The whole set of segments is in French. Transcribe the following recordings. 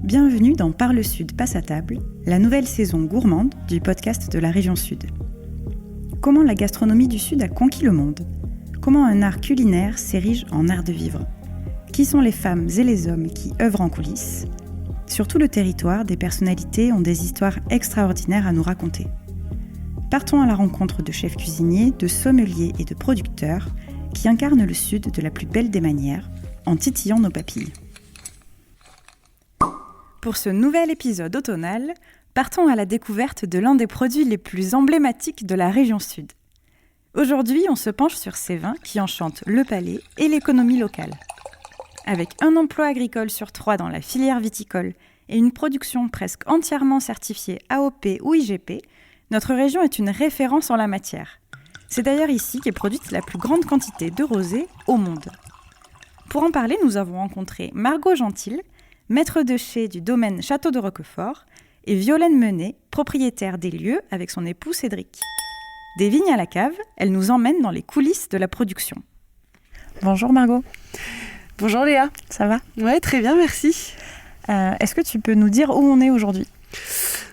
Bienvenue dans Par le Sud passe à table, la nouvelle saison gourmande du podcast de la région Sud. Comment la gastronomie du Sud a conquis le monde ? Comment un art culinaire s'érige en art de vivre ? Qui sont les femmes et les hommes qui œuvrent en coulisses ? Sur tout le territoire, des personnalités ont des histoires extraordinaires à nous raconter. Partons à la rencontre de chefs cuisiniers, de sommeliers et de producteurs qui incarnent le Sud de la plus belle des manières, en titillant nos papilles. Pour ce nouvel épisode automnal, partons à la découverte de l'un des produits les plus emblématiques de la région Sud. Aujourd'hui, on se penche sur ces vins qui enchantent le palais et l'économie locale. Avec un emploi agricole sur 3 dans la filière viticole et une production presque entièrement certifiée AOP ou IGP, notre région est une référence en la matière. C'est d'ailleurs ici qu'est produite la plus grande quantité de rosé au monde. Pour en parler, nous avons rencontré Margot Gentil, maître de chai du domaine Château de Roquefort, et Violaine Menet, propriétaire des lieux avec son époux Cédric. Des vignes à la cave, elle nous emmène dans les coulisses de la production. Bonjour Margot. Bonjour Léa. Ça va ? Ouais, très bien, merci. Est-ce que tu peux nous dire où on est aujourd'hui ?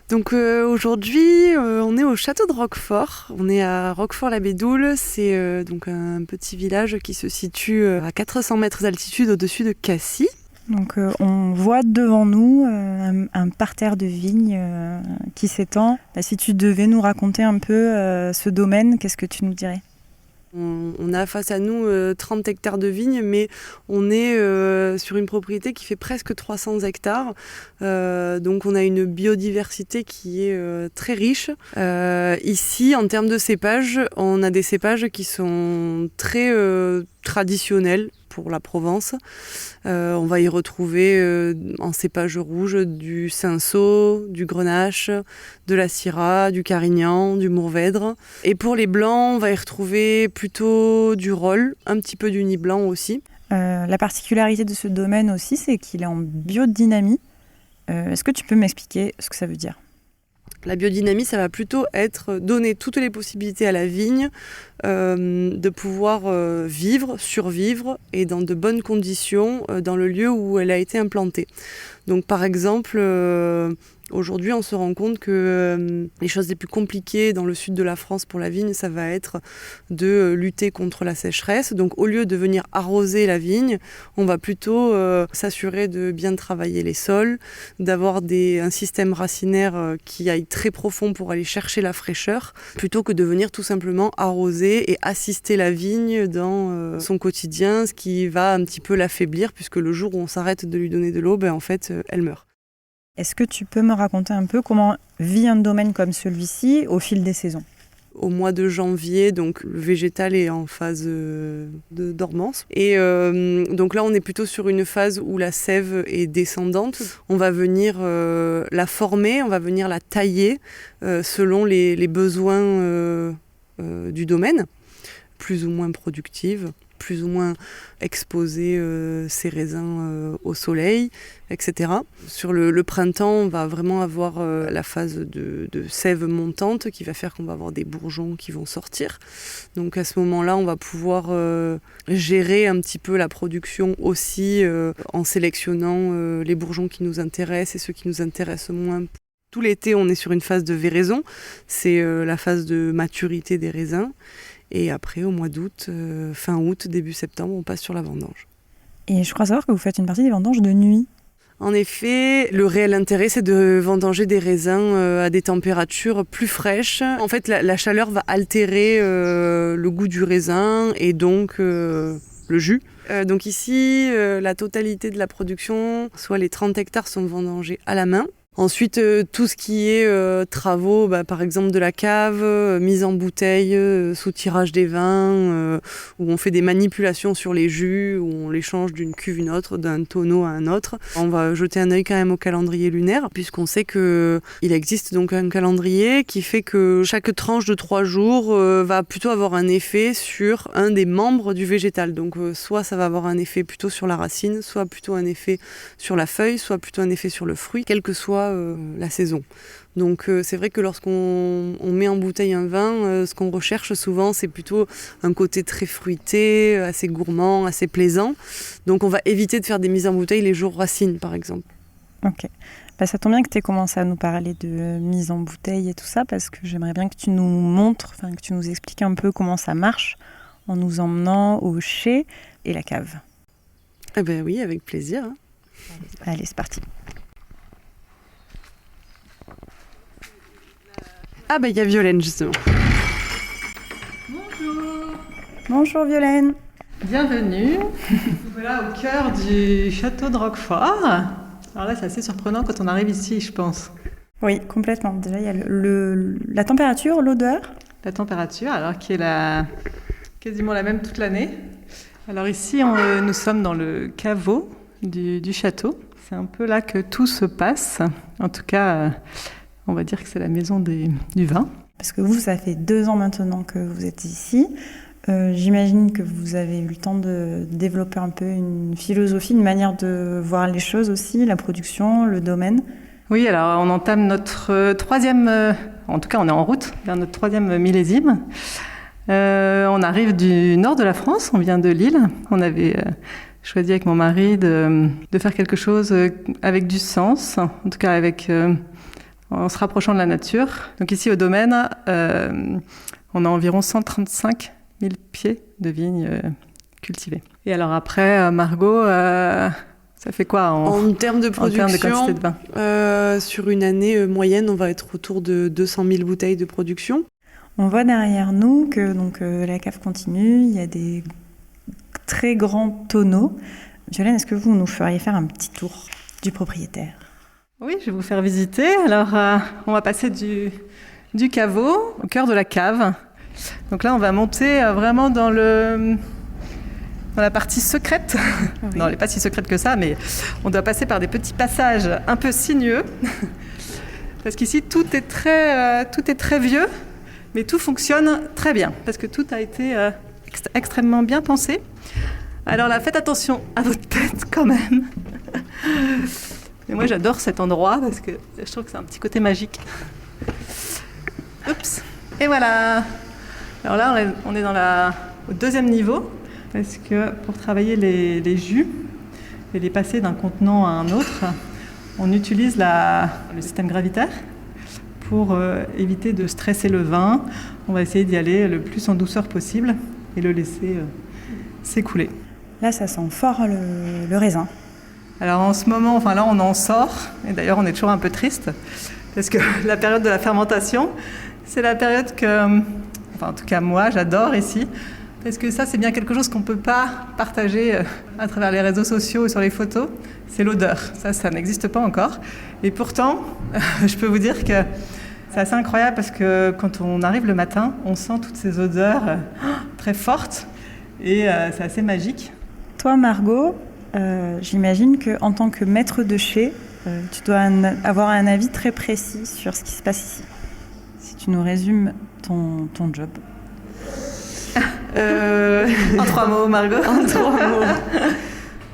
Donc aujourd'hui, on est au Château de Roquefort. On est à Roquefort-la-Bédoule. C'est donc un petit village qui se situe à 400 mètres d'altitude au-dessus de Cassis. Donc on voit devant nous un parterre de vignes qui s'étend. Si tu devais nous raconter un peu ce domaine, qu'est-ce que tu nous dirais ? On a face à nous 30 hectares de vignes, mais on est sur une propriété qui fait presque 300 hectares. Donc on a une biodiversité qui est très riche. Ici, en termes de cépages, on a des cépages qui sont très traditionnels pour la Provence. On va y retrouver en cépage rouge du cinsault, du grenache, de la syrah, du carignan, du mourvèdre. Et pour les blancs, on va y retrouver plutôt du rolle, un petit peu du nid blanc aussi. La particularité de ce domaine aussi, c'est qu'il est en biodynamie. Est-ce que tu peux m'expliquer ce que ça veut dire ? La biodynamie, ça va plutôt être donner toutes les possibilités à la vigne de pouvoir vivre, survivre et dans de bonnes conditions dans le lieu où elle a été implantée. Donc par exemple, aujourd'hui on se rend compte que les choses les plus compliquées dans le sud de la France pour la vigne, ça va être de lutter contre la sécheresse. Donc au lieu de venir arroser la vigne, on va plutôt s'assurer de bien travailler les sols, d'avoir un système racinaire qui aille très profond pour aller chercher la fraîcheur, plutôt que de venir tout simplement arroser et assister la vigne dans son quotidien, ce qui va un petit peu l'affaiblir, puisque le jour où on s'arrête de lui donner de l'eau, en fait, elle meurt. Est-ce que tu peux me raconter un peu comment vit un domaine comme celui-ci au fil des saisons ? Au mois de janvier, donc le végétal est en phase de dormance. Et donc là, on est plutôt sur une phase où la sève est descendante. On va venir la former, on va venir la tailler selon les besoins du domaine, plus ou moins productive, plus ou moins exposer ses raisins au soleil, etc. Sur le printemps, on va vraiment avoir la phase de sève montante qui va faire qu'on va avoir des bourgeons qui vont sortir. Donc à ce moment-là, on va pouvoir gérer un petit peu la production aussi en sélectionnant les bourgeons qui nous intéressent et ceux qui nous intéressent moins. Tout l'été, on est sur une phase de véraison, c'est la phase de maturité des raisins. Et après, au mois d'août, fin août, début septembre, on passe sur la vendange. Et je crois savoir que vous faites une partie des vendanges de nuit. En effet, le réel intérêt, c'est de vendanger des raisins à des températures plus fraîches. En fait, la chaleur va altérer le goût du raisin et donc le jus. Donc ici, la totalité de la production, soit les 30 hectares, sont vendangés à la main. Ensuite, tout ce qui est travaux, par exemple de la cave, mise en bouteille, sous-tirage des vins, où on fait des manipulations sur les jus, où on les change d'une cuve à une autre, d'un tonneau à un autre. On va jeter un œil quand même au calendrier lunaire, puisqu'on sait qu'il existe donc un calendrier qui fait que chaque tranche de 3 jours va plutôt avoir un effet sur un des membres du végétal. Donc soit ça va avoir un effet plutôt sur la racine, soit plutôt un effet sur la feuille, soit plutôt un effet sur le fruit, quel que soit la saison. Donc c'est vrai que lorsqu'on met en bouteille un vin, ce qu'on recherche souvent, c'est plutôt un côté très fruité, assez gourmand, assez plaisant. Donc on va éviter de faire des mises en bouteille les jours racines, par exemple. Ok. Bah, ça tombe bien que tu aies commencé à nous parler de mise en bouteille et tout ça, parce que j'aimerais bien que tu nous montres, que tu nous expliques un peu comment ça marche en nous emmenant au chai et la cave. Eh ben oui, avec plaisir. Allez, c'est parti. Ah ben il y a Violaine justement. Bonjour Violaine. Bienvenue. Voilà au cœur du château de Roquefort. Alors là, c'est assez surprenant quand on arrive ici, je pense. Oui, complètement. Déjà, il y a la température, l'odeur. La température, alors qui est quasiment la même toute l'année. Alors ici, nous sommes dans le caveau du château. C'est un peu là que tout se passe. En tout cas, on va dire que c'est la maison du vin. Parce que vous, ça fait 2 ans maintenant que vous êtes ici. J'imagine que vous avez eu le temps de développer un peu une philosophie, une manière de voir les choses aussi, la production, le domaine. Oui, alors on entame notre 3e, en tout cas on est en route vers notre 3e millésime. On arrive du nord de la France, on vient de Lille. On avait choisi avec mon mari de faire quelque chose avec du sens, en tout cas en se rapprochant de la nature. Donc ici au domaine, on a environ 135 000 pieds de vignes cultivées. Et alors après, Margot, ça fait quoi en termes de production, en termes de quantité de vin sur une année moyenne, on va être autour de 200 000 bouteilles de production. On voit derrière nous que la cave continue, il y a des très grands tonneaux. Violaine, est-ce que vous nous feriez faire un petit tour du propriétaire ? Oui, je vais vous faire visiter. Alors, on va passer du caveau au cœur de la cave. Donc là, on va monter vraiment dans la partie secrète. Oui. Non, elle n'est pas si secrète que ça, mais on doit passer par des petits passages un peu sinueux. Parce qu'ici, tout est très vieux, mais tout fonctionne très bien. Parce que tout a été extrêmement bien pensé. Alors là, faites attention à votre tête quand même. Mais moi, j'adore cet endroit parce que je trouve que c'est un petit côté magique. Oups. Et voilà. Alors là, on est au 2e niveau, parce que pour travailler les jus et les passer d'un contenant à un autre, on utilise le système gravitaire pour éviter de stresser le vin. On va essayer d'y aller le plus en douceur possible et le laisser s'écouler. Là, ça sent fort le raisin. Alors en ce moment, là, on en sort, et d'ailleurs, on est toujours un peu triste, parce que la période de la fermentation, c'est la période en tout cas moi, j'adore ici, parce que ça, c'est bien quelque chose qu'on ne peut pas partager à travers les réseaux sociaux ou sur les photos, c'est l'odeur. Ça n'existe pas encore. Et pourtant, je peux vous dire que c'est assez incroyable, parce que quand on arrive le matin, on sent toutes ces odeurs très fortes, et c'est assez magique. Toi, Margot, j'imagine qu'en tant que maître de chai, tu dois avoir un avis très précis sur ce qui se passe ici. Si tu nous résumes ton job. En 3 mots, Margot. En 3 mots.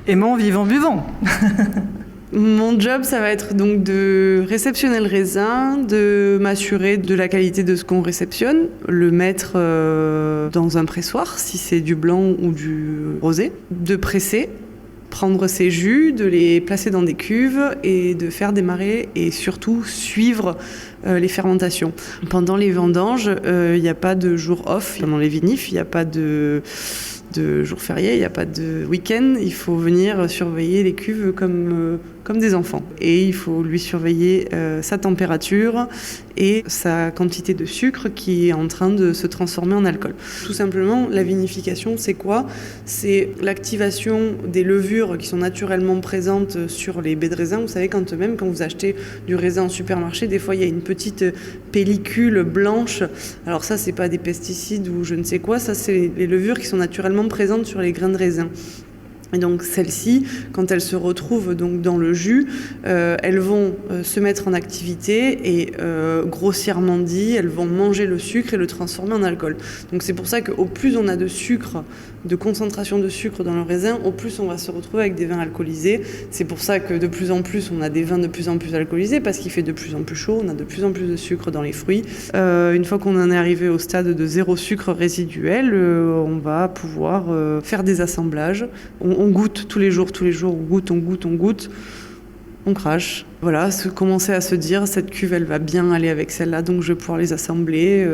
Aimons, vivons, buvons. Mon job, ça va être donc de réceptionner le raisin, de m'assurer de la qualité de ce qu'on réceptionne, le mettre dans un pressoir, si c'est du blanc ou du rosé, de presser, prendre ces jus, de les placer dans des cuves et de faire démarrer et surtout suivre les fermentations. Pendant les vendanges, il n'y a pas de jour off. Pendant les vinifs, il n'y a pas de jour férié, il n'y a pas de week-end. Il faut venir surveiller les cuves comme des enfants. Et il faut lui surveiller sa température et sa quantité de sucre qui est en train de se transformer en alcool. Tout simplement, la vinification, c'est quoi ? C'est l'activation des levures qui sont naturellement présentes sur les baies de raisin. Vous savez, quand vous achetez du raisin en supermarché, des fois, il y a une petite pellicule blanche. Alors ça, c'est pas des pesticides ou je ne sais quoi. Ça, c'est les levures qui sont naturellement présentes sur les grains de raisin. Et donc celles-ci, quand elles se retrouvent donc dans le jus, elles vont se mettre en activité et grossièrement dit, elles vont manger le sucre et le transformer en alcool. Donc c'est pour ça qu'au plus on a de sucre, de concentration de sucre dans le raisin, au plus on va se retrouver avec des vins alcoolisés. C'est pour ça que de plus en plus on a des vins de plus en plus alcoolisés, parce qu'il fait de plus en plus chaud, on a de plus en plus de sucre dans les fruits. Une fois qu'on en est arrivé au stade de 0 sucre résiduel, on va pouvoir faire des assemblages. On goûte tous les jours, on goûte. on crache. Voilà, commencer à se dire, cette cuve, elle va bien aller avec celle-là, donc je vais pouvoir les assembler.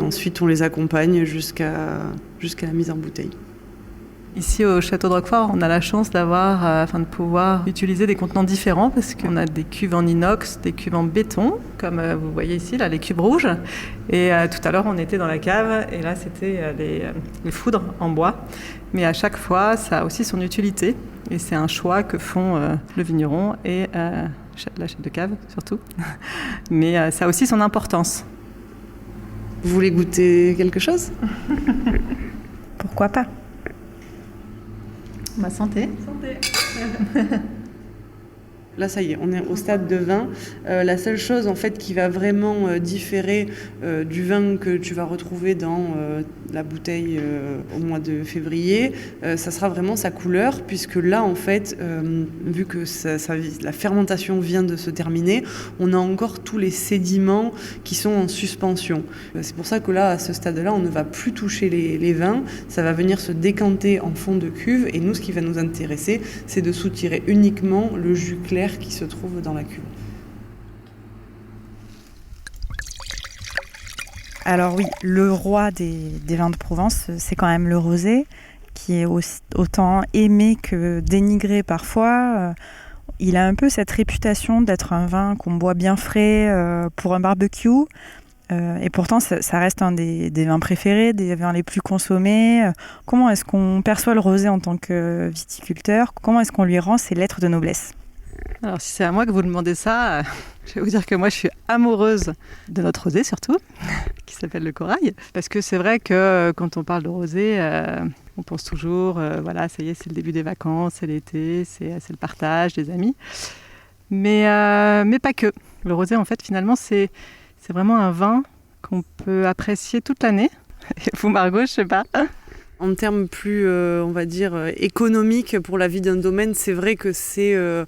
Ensuite, on les accompagne jusqu'à la mise en bouteille. Ici au château de Roquefort, on a la chance de pouvoir utiliser des contenants différents parce qu'on a des cuves en inox, des cuves en béton, comme vous voyez ici, là, les cuves rouges. Et tout à l'heure, on était dans la cave et là, c'était les foudres en bois. Mais à chaque fois, ça a aussi son utilité et c'est un choix que font le vigneron et la chef de cave surtout. Mais ça a aussi son importance. Vous voulez goûter quelque chose ? Pourquoi pas ? Ma santé. Là, ça y est, on est au stade de vin. La seule chose, en fait, qui va vraiment différer du vin que tu vas retrouver dans la bouteille au mois de février, ça sera vraiment sa couleur, puisque là, en fait, vu que la fermentation vient de se terminer, on a encore tous les sédiments qui sont en suspension. C'est pour ça que là, à ce stade-là, on ne va plus toucher les vins. Ça va venir se décanter en fond de cuve, et nous, ce qui va nous intéresser, c'est de soutirer uniquement le jus clair qui se trouve dans la cuve. Alors oui, le roi des vins de Provence, c'est quand même le rosé, qui est autant aimé que dénigré parfois. Il a un peu cette réputation d'être un vin qu'on boit bien frais pour un barbecue. Et pourtant, ça reste un des vins préférés, des vins les plus consommés. Comment est-ce qu'on perçoit le rosé en tant que viticulteur ? Comment est-ce qu'on lui rend ses lettres de noblesse ? Alors si c'est à moi que vous demandez ça, je vais vous dire que moi je suis amoureuse de notre rosé surtout, qui s'appelle le Corail. Parce que c'est vrai que quand on parle de rosé, on pense toujours, voilà, ça y est, c'est le début des vacances, c'est l'été, c'est le partage des amis. Mais pas que. Le rosé, en fait, finalement, c'est vraiment un vin qu'on peut apprécier toute l'année. Et vous, Margot, je sais pas. En termes plus, on va dire, économiques pour la vie d'un domaine, c'est vrai que ça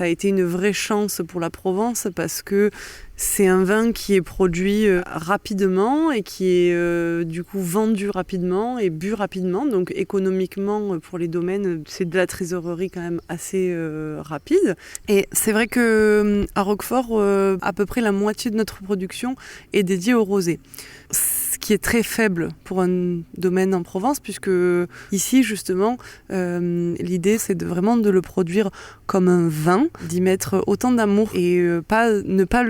a été une vraie chance pour la Provence parce que c'est un vin qui est produit rapidement et qui est du coup vendu rapidement et bu rapidement. Donc économiquement, pour les domaines, c'est de la trésorerie quand même assez rapide. Et c'est vrai qu'à Roquefort, à peu près la moitié de notre production est dédiée au rosé. Ce qui est très faible pour un domaine en Provence, puisque ici, justement, l'idée, c'est vraiment de le produire comme un vin, d'y mettre autant d'amour et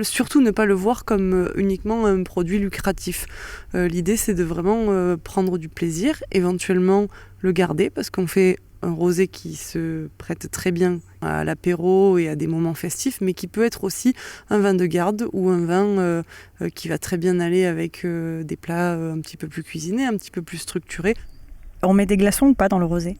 surtout ne pas le voir comme uniquement un produit lucratif. L'idée, c'est de vraiment prendre du plaisir, éventuellement le garder, parce qu'on fait un rosé qui se prête très bien à l'apéro et à des moments festifs, mais qui peut être aussi un vin de garde ou un vin qui va très bien aller avec des plats un petit peu plus cuisinés, un petit peu plus structurés. On met des glaçons ou pas dans le rosé ?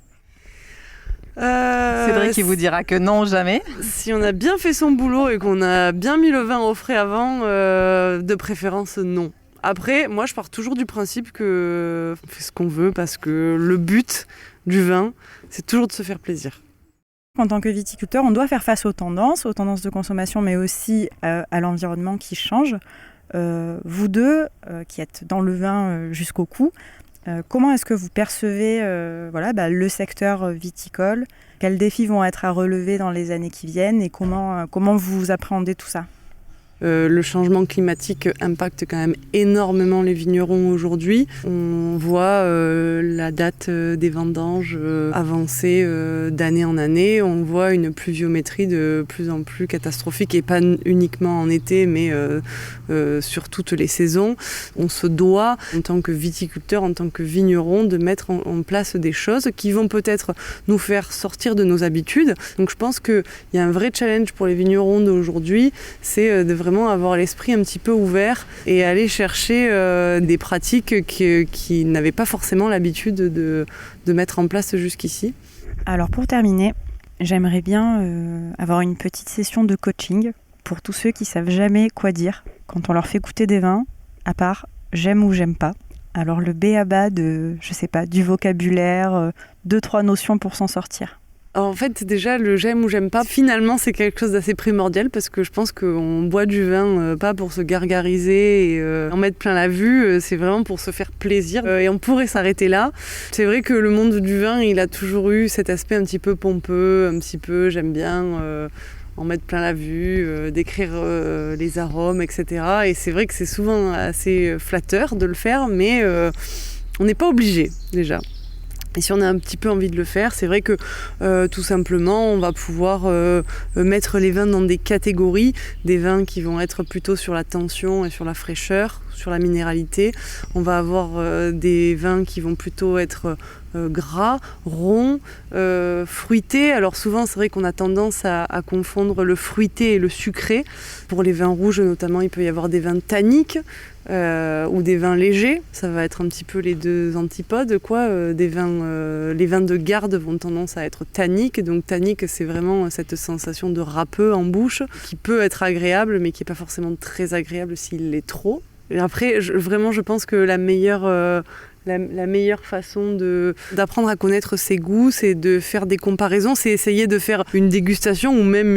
Cédric, il vous dira que non, jamais. Si on a bien fait son boulot et qu'on a bien mis le vin au frais avant, de préférence, non. Après, moi, je pars toujours du principe qu'on fait ce qu'on veut parce que le but du vin, c'est toujours de se faire plaisir. En tant que viticulteur, on doit faire face aux tendances de consommation, mais aussi à l'environnement qui change. Vous deux, qui êtes dans le vin jusqu'au cou, comment est-ce que vous percevez le secteur viticole ? Quels défis vont être à relever dans les années qui viennent et comment vous appréhendez tout ça ? Le changement climatique impacte quand même énormément les vignerons aujourd'hui. On voit la date des vendanges avancer d'année en année. On voit une pluviométrie de plus en plus catastrophique et pas uniquement en été mais sur toutes les saisons. On se doit en tant que viticulteur, en tant que vigneron de mettre en place des choses qui vont peut-être nous faire sortir de nos habitudes. Donc je pense qu'il y a un vrai challenge pour les vignerons d'aujourd'hui, c'est de vraiment avoir l'esprit un petit peu ouvert et aller chercher des pratiques qui n'avaient pas forcément l'habitude de mettre en place jusqu'ici. Alors pour terminer, j'aimerais bien avoir une petite session de coaching pour tous ceux qui savent jamais quoi dire quand on leur fait goûter des vins, à part j'aime ou j'aime pas. Alors le b.a.-ba du vocabulaire, 2-3 notions pour s'en sortir. En fait, déjà, le j'aime ou j'aime pas, finalement, c'est quelque chose d'assez primordial parce que je pense qu'on boit du vin pas pour se gargariser et en mettre plein la vue, c'est vraiment pour se faire plaisir et on pourrait s'arrêter là. C'est vrai que le monde du vin, il a toujours eu cet aspect un petit peu pompeux, un petit peu j'aime bien en mettre plein la vue, décrire les arômes, etc. Et c'est vrai que c'est souvent assez flatteur de le faire, mais on n'est pas obligé déjà. Et si on a un petit peu envie de le faire, c'est vrai que tout simplement, on va pouvoir mettre les vins dans des catégories, des vins qui vont être plutôt sur la tension et sur la fraîcheur, sur la minéralité. On va avoir des vins qui vont plutôt être gras, ronds, fruités. Alors souvent, c'est vrai qu'on a tendance à confondre le fruité et le sucré. Pour les vins rouges notamment, il peut y avoir des vins tanniques. Ou des vins légers, ça va être un petit peu les deux antipodes, quoi. Les vins de garde vont tendance à être tanniques, donc tannique c'est vraiment cette sensation de râpeux en bouche qui peut être agréable mais qui n'est pas forcément très agréable s'il l'est trop. Et après, je pense que la meilleure façon d'apprendre à connaître ses goûts, c'est de faire des comparaisons, c'est essayer de faire une dégustation ou même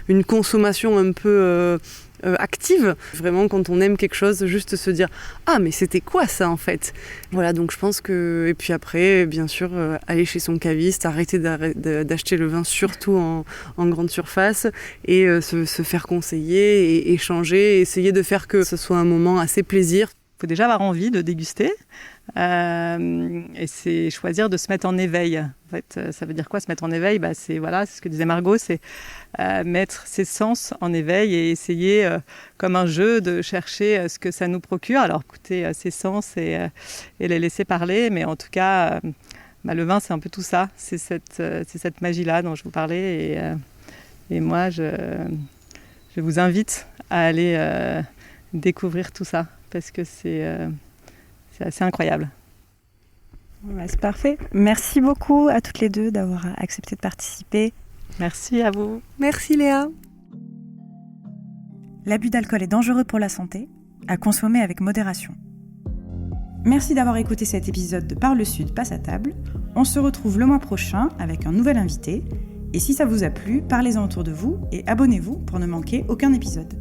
une consommation un peu active. Vraiment, quand on aime quelque chose, juste se dire « Ah, mais c'était quoi ça en fait ?» Voilà, donc je pense que... Et puis après, bien sûr, aller chez son caviste, arrêter d'acheter le vin surtout en grande surface et se faire conseiller et échanger, et essayer de faire que ce soit un moment assez plaisir. Il faut déjà avoir envie de déguster et c'est choisir de se mettre en éveil. En fait, ça veut dire quoi se mettre en éveil ? C'est ce que disait Margot, c'est mettre ses sens en éveil et essayer, comme un jeu, de chercher ce que ça nous procure. Alors écouter ses sens et les laisser parler, mais en tout cas, le vin c'est un peu tout ça. C'est cette magie-là dont je vous parlais et moi je vous invite à aller découvrir tout ça. Parce que c'est assez incroyable. C'est parfait. Merci beaucoup à toutes les deux d'avoir accepté de participer. Merci à vous. Merci Léa. L'abus d'alcool est dangereux pour la santé, à consommer avec modération. Merci d'avoir écouté cet épisode de Par le Sud passe à table. On se retrouve le mois prochain avec un nouvel invité. Et si ça vous a plu, parlez-en autour de vous et abonnez-vous pour ne manquer aucun épisode.